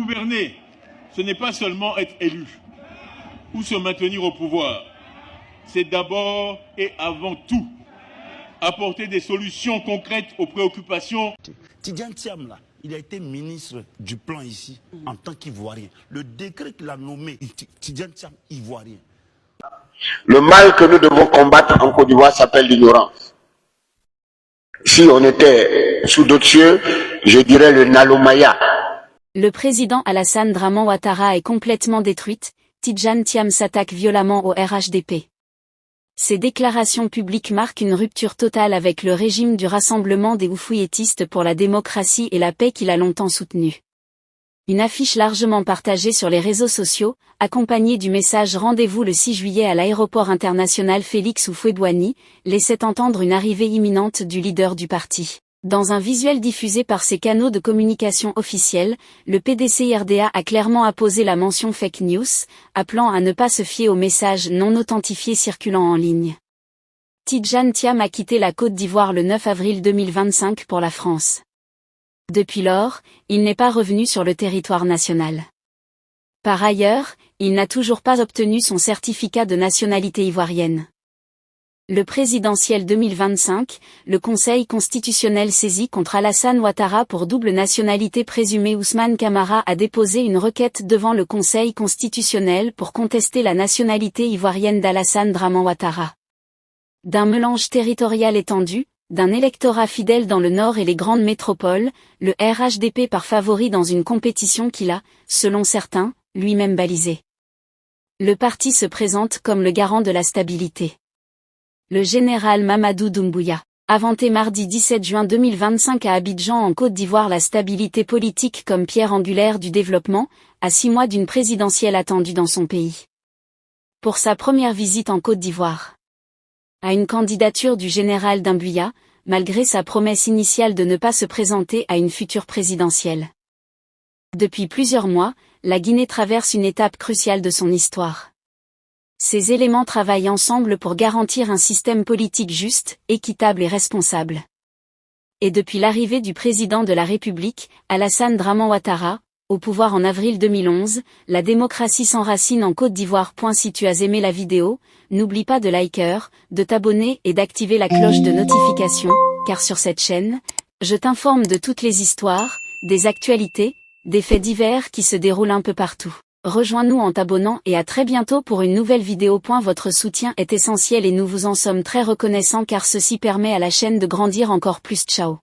Gouverner, ce n'est pas seulement être élu ou se maintenir au pouvoir. C'est d'abord et avant tout apporter des solutions concrètes aux préoccupations. Tidjane Thiam, là, il a été ministre du plan ici en tant qu'Ivoirien. Le décret qu'il a nommé Tidjane Thiam, Ivoirien. Le mal que nous devons combattre en Côte d'Ivoire s'appelle l'ignorance. Si on était sous d'autres cieux, je dirais le Nalomaya. Le président Alassane Draman Ouattara est complètement détruite. Tidjane Thiam s'attaque violemment au RHDP. Ces déclarations publiques marquent une rupture totale avec le régime du Rassemblement des Oufouilletistes pour la démocratie et la paix qu'il a longtemps soutenu. Une affiche largement partagée sur les réseaux sociaux, accompagnée du message « Rendez-vous le 6 juillet à l'aéroport international Félix Houphouët-Boigny », laissait entendre une arrivée imminente du leader du parti. Dans un visuel diffusé par ses canaux de communication officiels, le PDC-RDA a clairement apposé la mention fake news, appelant à ne pas se fier aux messages non authentifiés circulant en ligne. Tidjane Thiam a quitté la Côte d'Ivoire le 9 avril 2025 pour la France. Depuis lors, il n'est pas revenu sur le territoire national. Par ailleurs, il n'a toujours pas obtenu son certificat de nationalité ivoirienne. Le présidentiel 2025, le Conseil constitutionnel saisi contre Alassane Ouattara pour double nationalité présumée. Ousmane Camara a déposé une requête devant le Conseil constitutionnel pour contester la nationalité ivoirienne d'Alassane Draman Ouattara. D'un mélange territorial étendu, d'un électorat fidèle dans le nord et les grandes métropoles, le RHDP part favori dans une compétition qu'il a, selon certains, lui-même balisée. Le parti se présente comme le garant de la stabilité. Le général Mamadou Doumbouya a vanté mardi 17 juin 2025 à Abidjan en Côte d'Ivoire la stabilité politique comme pierre angulaire du développement, à 6 mois d'une présidentielle attendue dans son pays. Pour sa première visite en Côte d'Ivoire, à une candidature du général Doumbouya, malgré sa promesse initiale de ne pas se présenter à une future présidentielle. Depuis plusieurs mois, la Guinée traverse une étape cruciale de son histoire. Ces éléments travaillent ensemble pour garantir un système politique juste, équitable et responsable. Et depuis l'arrivée du président de la République, Alassane Draman Ouattara, au pouvoir en avril 2011, la démocratie s'enracine en Côte d'Ivoire. Si tu as aimé la vidéo, n'oublie pas de liker, de t'abonner et d'activer la cloche de notification, car sur cette chaîne, je t'informe de toutes les histoires, des actualités, des faits divers qui se déroulent un peu partout. Rejoins-nous en t'abonnant et à très bientôt pour une nouvelle vidéo. Votre soutien est essentiel et nous vous en sommes très reconnaissants car ceci permet à la chaîne de grandir encore plus. Ciao.